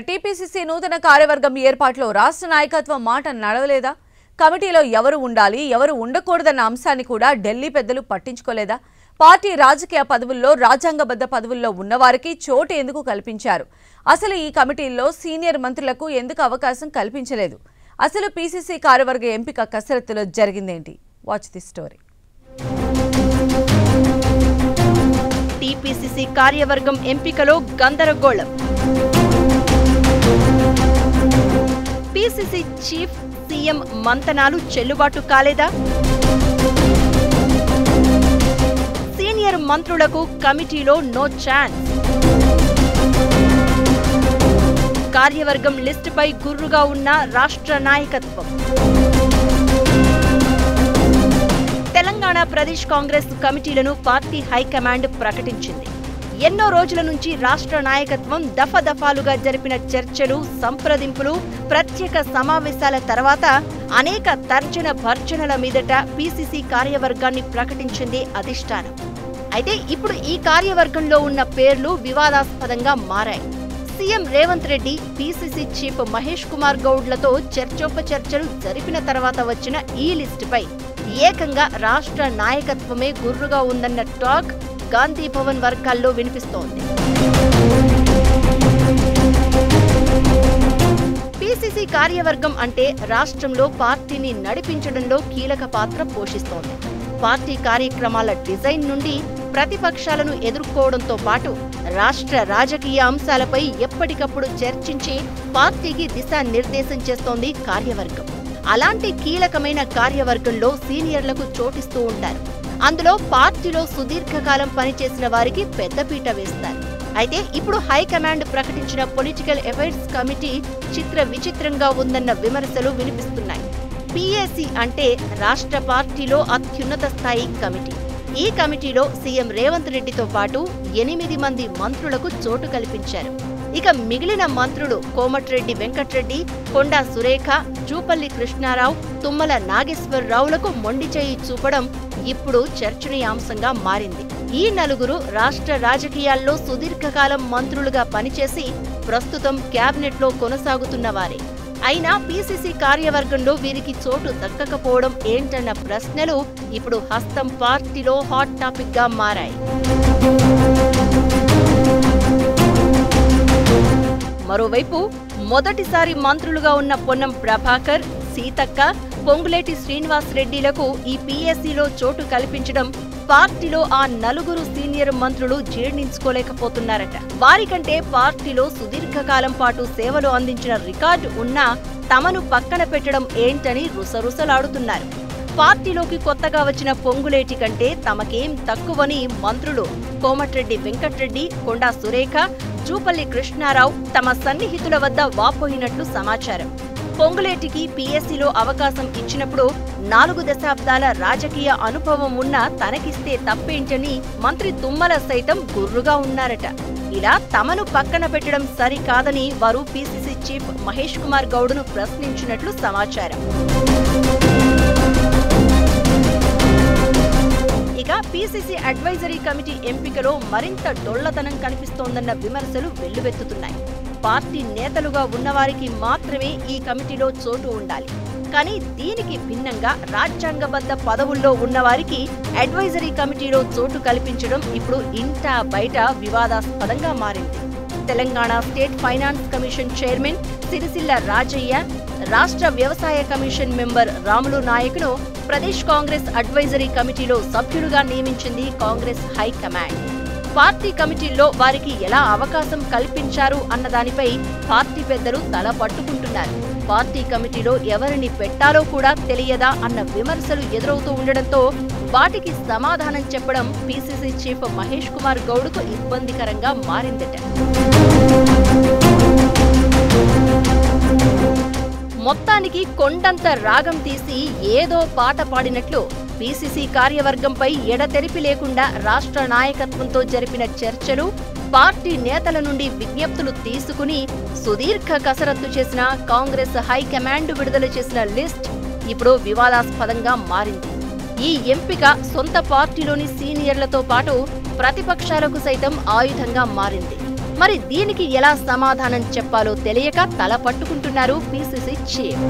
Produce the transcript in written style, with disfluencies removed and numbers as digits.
TPCC నూతన కార్యవర్గం ఏర్పాటులో రాష్ట్ర నాయకత్వం మాట నడవలేదా? కమిటీలో ఎవరు ఉండాలి, ఎవరు ఉండకూడదన్న అంశాన్ని కూడా ఢిల్లీ పెద్దలు పట్టించుకోలేదా? పార్టీ రాజకీయ పదవుల్లో, రాజ్యాంగబద్ధ పదవుల్లో ఉన్నవారికి చోటు ఎందుకు కల్పించారు? అసలు ఈ కమిటీల్లో సీనియర్ మంత్రులకు ఎందుకు అవకాశం కల్పించలేదు? అసలు పీసీసీ కార్యవర్గ ఎంపిక కసరత్తులో జరిగిందేంటి? Watch the story. టీపీసీసీ కార్యవర్గం ఎంపికలో గందరగోళం. పీసీసీ చీఫ్, సీఎం మంతనాలు చెల్లుబాటు కాలేదా? సీనియర్ మంత్రులకు కమిటీలో నో ఛాన్స్. కార్యవర్గం లిస్టుపై గుర్రుగా ఉన్న రాష్ట్ర నాయకత్వం. తెలంగాణ ప్రదేశ్ కాంగ్రెస్ కమిటీలను పార్టీ హైకమాండ్ ప్రకటించింది. ఎన్నో రోజుల నుంచి రాష్ట్ర నాయకత్వం దఫాదఫాలుగా జరిపిన చర్చలు, సంప్రదింపులు, ప్రత్యేక సమావేశాల తర్వాత అనేక తర్జన భర్జనల మీదట పీసీసీ కార్యవర్గాన్ని ప్రకటించింది అధిష్టానం. అయితే ఇప్పుడు ఈ కార్యవర్గంలో ఉన్న పేర్లు వివాదాస్పదంగా మారాయి. CM Revanth Reddy, PCC chief Mahesh Kumar గౌడ్లతో చర్చోపచర్చలు జరిపిన తర్వాత వచ్చిన ఈ లిస్టుపై ఏకంగా రాష్ట్ర నాయకత్వమే గుర్రుగా ఉందన్న టాక్ గాంధీ భవన్ వర్గాల్లో వినిపిస్తోంది. పీసీసీ కార్యవర్గం అంటే రాష్ట్రంలో పార్టీని నడిపించడంలో కీలక పాత్ర పోషిస్తోంది. పార్టీ కార్యక్రమాల డిజైన్ నుండి ప్రతిపక్షాలను ఎదుర్కోవడంతో పాటు రాష్ట్ర రాజకీయ అంశాలపై ఎప్పటికప్పుడు చర్చించి పార్టీకి దిశానిర్దేశం చేస్తోంది కార్యవర్గం. అలాంటి కీలకమైన కార్యవర్గంలో సీనియర్లకు చోటిస్తూ ఉంటారు. అందులో పార్టీలో సుదీర్ఘకాలం పనిచేసిన వారికి పెద్దపీట వేస్తారు. అయితే ఇప్పుడు హైకమాండ్ ప్రకటించిన పొలిటికల్ అఫైర్స్ కమిటీ చిత్ర విచిత్రంగా ఉందన్న విమర్శలు వినిపిస్తున్నాయి. పీఏసీ అంటే రాష్ట్ర పార్టీలో అత్యున్నత స్థాయి కమిటీ. ఈ కమిటీలో సీఎం రేవంత్ రెడ్డితో పాటు 8 మంది మంత్రులకు చోటు కల్పించారు. ఇక మిగిలిన మంత్రులు కోమటిరెడ్డి వెంకట్రెడ్డి, కొండా సురేఖ, జూపల్లి కృష్ణారావు, తుమ్మల నాగేశ్వరరావులకు మొండిచేయి చూపడం ఇప్పుడు చర్చనీయాంశంగా మారింది. ఈ నలుగురు రాష్ట్ర రాజకీయాల్లో సుదీర్ఘకాలం మంత్రులుగా పనిచేసి ప్రస్తుతం క్యాబినెట్లో కొనసాగుతున్నవారే. అయినా పీసీసీ కార్యవర్గంలో వీరికి చోటు దక్కకపోవడం ఏంటన్న ప్రశ్నలు ఇప్పుడు హస్తం పార్టీలో హాట్ టాపిక్ గా మారాయి. మరోవైపు మొదటిసారి మంత్రులుగా ఉన్న పొన్నం ప్రభాకర్, సీతక్క, పొంగులేటి శ్రీనివాసరెడ్డిలకు ఈ పీఎస్సీలో చోటు కల్పించడం పార్టీలో ఆ నలుగురు సీనియర్ మంత్రులు జీర్ణించుకోలేకపోతున్నారట. వారికంటే పార్టీలో సుదీర్ఘకాలం పాటు సేవలు అందించిన రికార్డు ఉన్నా తమను పక్కన పెట్టడం ఏంటని రుసరుసలాడుతున్నారు. పార్టీలోకి కొత్తగా వచ్చిన పొంగులేటి కంటే తమకేం తక్కువని మంత్రులు కోమటిరెడ్డి వెంకట్రెడ్డి, కొండా సురేఖ, జూపల్లి కృష్ణారావు తమ సన్నిహితుల వద్ద వాపోయినట్లు సమాచారం. పొంగులేటికి పీఎస్సీలో అవకాశం ఇచ్చినప్పుడు 4 దశాబ్దాల రాజకీయ అనుభవం ఉన్న తనకిస్తే తప్పేంటని మంత్రి తుమ్మల సైతం గుర్రుగా ఉన్నారట. ఇలా తమను పక్కన పెట్టడం సరికాదని వారు పీసీసీ చీఫ్ మహేష్ కుమార్ గౌడ్ను ప్రశ్నించినట్లు సమాచారం. ఇక పీసీసీ అడ్వైజరీ కమిటీ ఎంపికలో మరింత డొల్లతనం కనిపిస్తోందన్న విమర్శలు వెల్లువెత్తుతున్నాయి. పార్టీ నేతలుగా ఉన్నవారికి మాత్రమే ఈ కమిటీలో చోటు ఉండాలి. కానీ దీనికి భిన్నంగా రాజ్యాంగబద్ధ పదవుల్లో ఉన్నవారికి అడ్వైజరీ కమిటీలో చోటు కల్పించడం ఇప్పుడు ఇంటా బయట వివాదాస్పదంగా మారింది. Telangana state finance commission chairman Sircilla Rajaiah, రాష్ట్ర వ్యవసాయ కమిషన్ మెంబర్ రాములు నాయక్ను ప్రదేశ్ కాంగ్రెస్ అడ్వైజరీ కమిటీలో సభ్యులుగా నియమించింది కాంగ్రెస్ హైకమాండ్. పార్టీ కమిటీల్లో వారికి ఎలా అవకాశం కల్పించారు అన్నదానిపై పార్టీ పెద్దలు తల పట్టుకుంటున్నారు. పార్టీ కమిటీలో ఎవరిని పెట్టాలో కూడా తెలియదా అన్న విమర్శలు ఎదురవుతూ ఉండడంతో వాటికి సమాధానం చెప్పడం పీసీసీ చీఫ్ మహేష్ కుమార్ గౌడ్కు ఇబ్బందికరంగా మారిందట. మొత్తానికి కొండంత రాగం తీసి ఏదో పాట పాడినట్లు పీసీసీ కార్యవర్గంపై ఎడతెరిపి లేకుండా రాష్ట్ర నాయకత్వంతో జరిపిన చర్చలు, పార్టీ నేతల నుండి విజ్ఞప్తులు తీసుకుని సుదీర్ఘ కసరత్తు చేసిన కాంగ్రెస్ హైకమాండ్ విడుదల చేసిన లిస్ట్ ఇప్పుడు వివాదాస్పదంగా మారింది. ఈ ఎంపిక సొంత పార్టీలోని సీనియర్లతో పాటు ప్రతిపక్షాలకు సైతం ఆయుధంగా మారింది. మరి దీనికి ఎలా సమాధానం చెప్పాలో తెలియక తల పట్టుకుంటున్నారు పీసీసీ చీఫ్.